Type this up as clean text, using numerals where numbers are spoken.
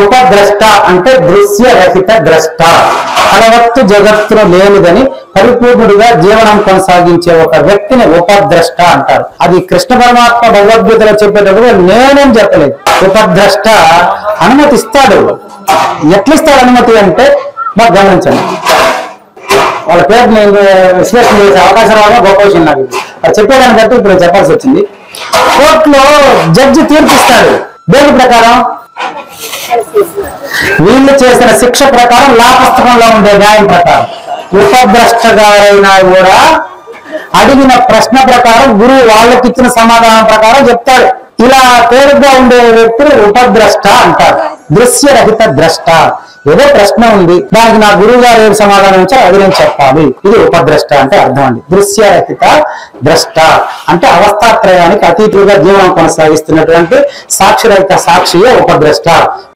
ఉపద్రష్ట అంటే దృశ్యరహిత ద్రష్ట, అలవత్తు జగత్తును లేనిదని పరిపూర్ణుడిగా జీవనం కొనసాగించే ఒక వ్యక్తిని ఉపద్రష్ట అంటారు. అది కృష్ణ పరమాత్మ భగవద్గీతలో చెప్పేటప్పుడు నేనేం చెప్పలేదు. ఉపద్రష్ట అనుమతి ఇస్తాడు. ఎట్లిస్తాడు అనుమతి అంటే మాకు గమనించండి. వాళ్ళ పేరు నేను విశ్లేషణ చేసే అవకాశం రావడం గొప్ప విషయం నాకు. అది చెప్పేదాన్ని బట్టి ఇప్పుడు చెప్పాల్సి వచ్చింది. కోర్టులో జడ్జి తీర్పిస్తాడు. దేని ప్రకారం? వీళ్ళు చేసిన శిక్ష ప్రకారం, లా పుస్తకంలో ఉండే న్యాయం ప్రకారం. ఉపద్రష్టగారైనా కూడా అడిగిన ప్రశ్న ప్రకారం గురువు వాళ్ళకి ఇచ్చిన సమాధానం ప్రకారం చెప్తాడు. ఇలా తేలిగ్గా ఉండే వ్యక్తులు ఉపద్రష్ట అంటారు. దృశ్యరహిత ద్రష్ట. ఏదో ప్రశ్న ఉంది, దానికి నా గురువు గారు ఏది సమాధానం ఇచ్చారో అది నేను చెప్పాలి. ఇది ఉపద్రష్ట అంటే అర్థం అండి. దృశ్యరహిత ద్రష్ట అంటే అవస్థాత్రయానికి అతీతులుగా జీవనం కొనసాగిస్తున్నటువంటి సాక్షిరహిత సాక్షియే ఉపద్రష్ట.